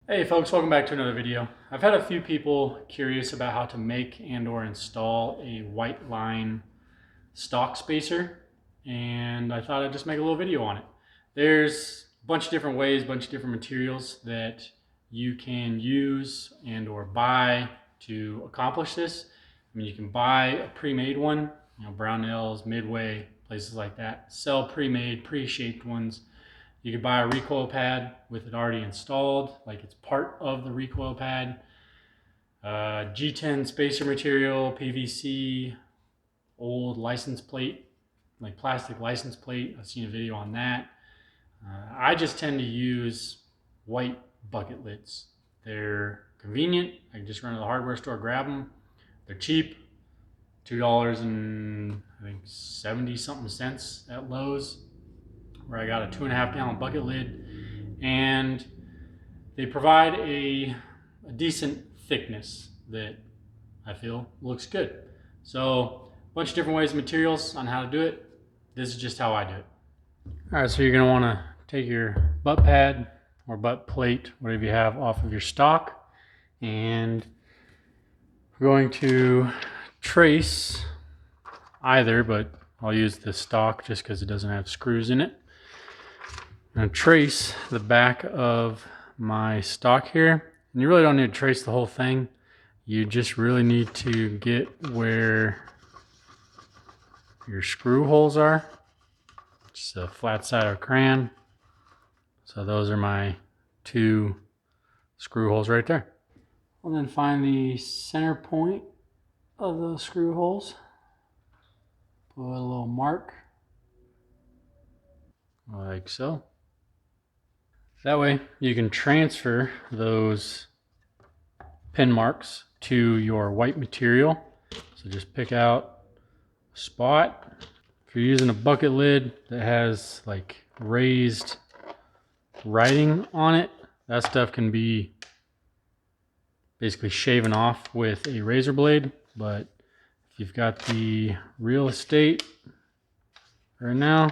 Hey folks, welcome back to another video. I've had a few people curious about how to make and or install a white line stock spacer, and I thought I'd just make a little video on it. There's a bunch of different ways, a bunch of different materials that you can use and or buy to accomplish this. I mean, you can buy a pre-made one, Brownells, Midway, places like that. Sell pre-made, pre-shaped ones. You could buy a recoil pad with it already installed, like it's part of the recoil pad. G10 spacer material, PVC, old license plate, like plastic license plate. I've seen a video on that. I just tend to use white bucket lids. They're convenient. I can just run to the hardware store, grab them. They're cheap, $2 and I think 70 something cents at Lowe's, where I got a 2.5 gallon bucket lid, and they provide a decent thickness that I feel looks good. So a bunch of different ways and materials on how to do it. This is just how I do it. All right, so you're gonna wanna take your butt pad or butt plate, whatever you have, off of your stock, and we're going to trace either, but I'll use the stock just because it doesn't have screws in it. I'm going to trace the back of my stock here. And you really don't need to trace the whole thing. You just really need to get where your screw holes are. Just a flat side of crayon. So those are my two screw holes right there. We'll then find the center point of those screw holes. Put a little mark like so. That way you can transfer those pin marks to your white material. So just pick out a spot. If you're using a bucket lid that has like raised writing on it, that stuff can be basically shaven off with a razor blade. But if you've got the real estate right now,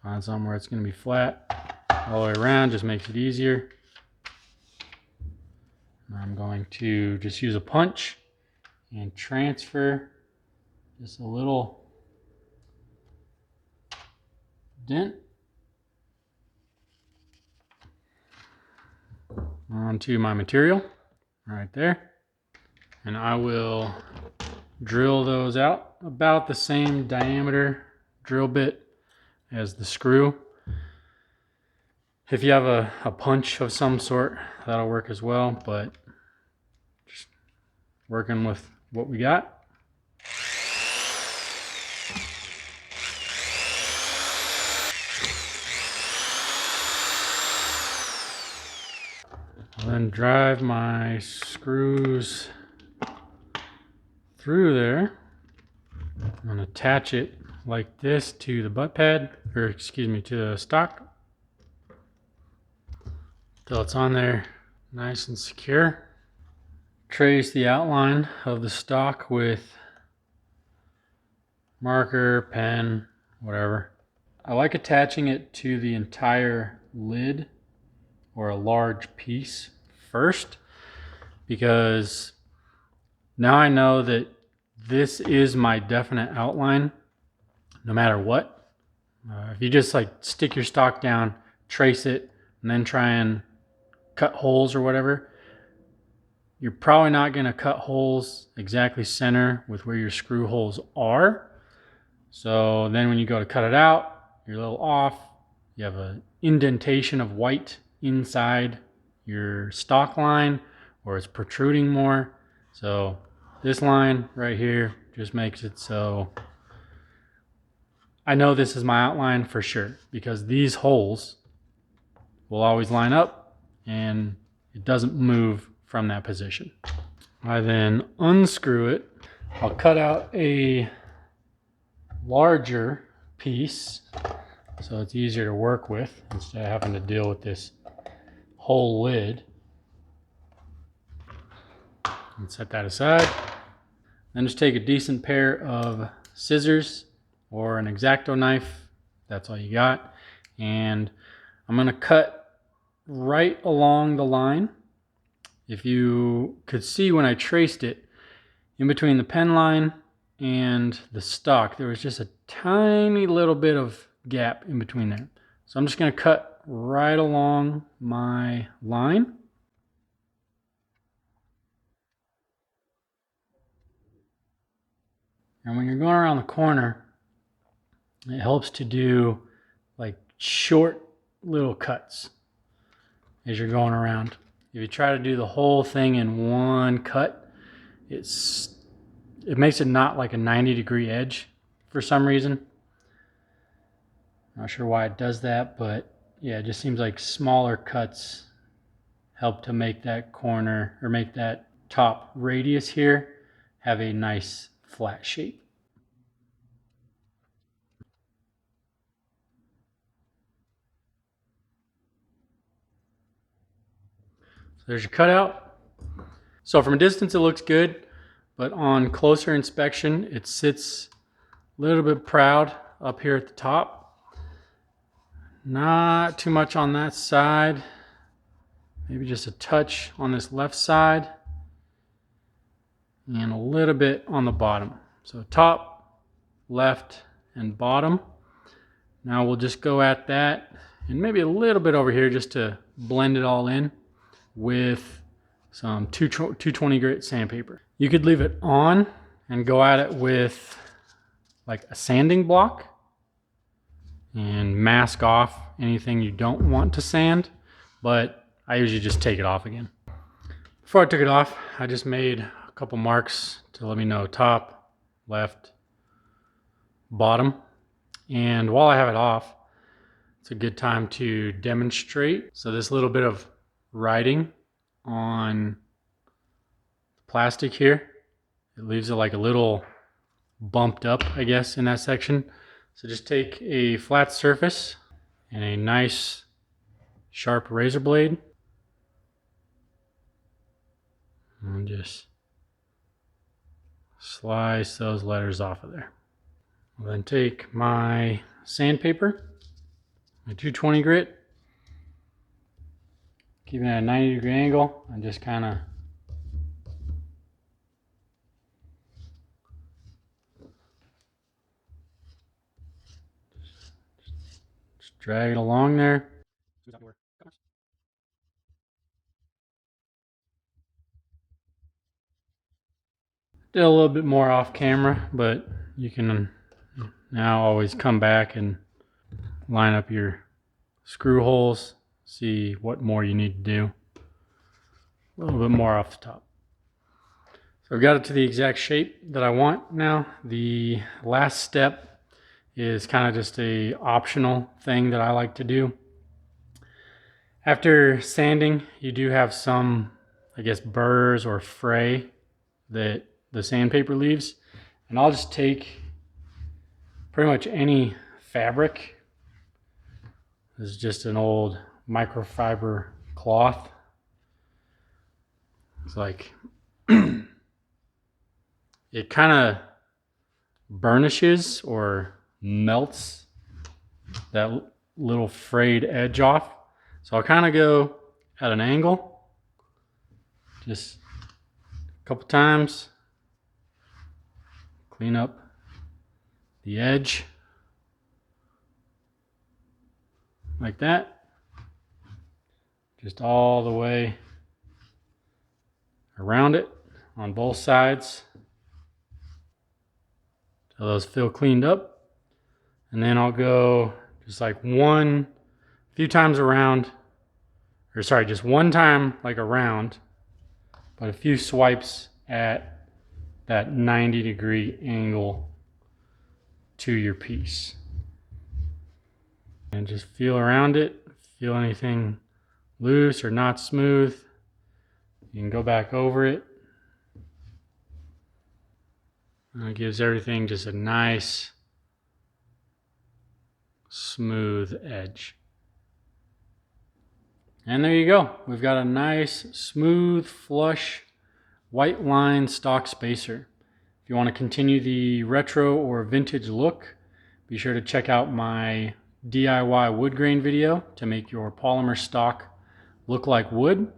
find somewhere it's going to be flat all the way around, just makes it easier. I'm going to just use a punch and transfer just a little dent onto my material right there. And I will drill those out about the same diameter drill bit as the screw. If you have a punch of some sort, that'll work as well, but just working with what we got. I'll then drive my screws through there and attach it like this to the butt pad, or excuse me, to the stock, till it's on there nice and secure. Trace the outline of the stock with marker, pen, whatever. I like attaching it to the entire lid or a large piece first, because now I know that this is my definite outline no matter what. If you just like stick your stock down, trace it, and then try and cut holes or whatever, you're probably not going to cut holes exactly center with where your screw holes are. So then when you go to cut it out, you're a little off. You have an indentation of white inside your stock line, or it's protruding more. So this line right here just makes it so I know this is my outline for sure, because these holes will always line up and it doesn't move from that position. I then unscrew it. I'll cut out a larger piece so it's easier to work with instead of having to deal with this whole lid. And set that aside. Then just take a decent pair of scissors or an X-Acto knife. That's all you got. And I'm going to cut right along the line if you could see when I traced it, in between the pen line and the stock, there was just a tiny little bit of gap in between there. So I'm just going to cut right along my line. And when you're going around the corner, it helps to do like short little cuts as you're going around. If you try to do the whole thing in one cut, it makes it not like a 90-degree edge for some reason. Not sure why it does that, but yeah, it just seems like smaller cuts help to make that corner, or make that top radius here, have a nice flat shape. So there's your cutout. So from a distance it looks good, but on closer inspection it sits a little bit proud up here at the top. Not too much on that side. Maybe just a touch on this left side. And a little bit on the bottom. So top, left, and bottom. Now we'll just go at that, and maybe a little bit over here just to blend it all in with some 220 grit sandpaper. You could leave it on and go at it with like a sanding block and mask off anything you don't want to sand, but I usually just take it off again. Before I took it off, I just made a couple marks to let me know top, left, bottom. And while I have it off, it's a good time to demonstrate. So this little bit of writing on the plastic here, it leaves it like a little bumped up, I guess, in that section. So just take a flat surface and a nice sharp razor blade and just slice those letters off of there. I'll then take my sandpaper, my 220 grit, keeping it at a 90-degree angle, and just kind of just drag it along there. Did a little bit more off camera, but you can now always come back and line up your screw holes, see what more you need to do. A little bit more off the top. So I've got it to the exact shape that I want now. The last step is kind of just a optional thing that I like to do. After sanding, you do have some, I guess, burrs or fray that the sandpaper leaves. And I'll just take pretty much any fabric. This is just an old microfiber cloth. It's like, it kind of burnishes or melts that little frayed edge off. So I'll kind of go at an angle, just a couple times, clean up the edge like that, just all the way around it on both sides till those feel cleaned up. And then I'll go just like few times around, or sorry, just one time like around, but a few swipes at that 90-degree angle to your piece. And just feel around it, feel anything loose or not smooth. You can go back over it. And it gives everything just a nice smooth edge. And there you go. We've got a nice, smooth, flush, white line stock spacer. If you want to continue the retro or vintage look, be sure to check out my DIY wood grain video to make your polymer stock look like wood.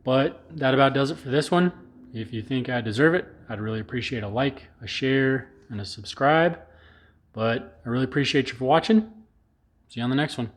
But that about does it for this one. If you think I deserve it, I'd really appreciate a like, a share, and a subscribe. But I really appreciate you for watching. See you on the next one.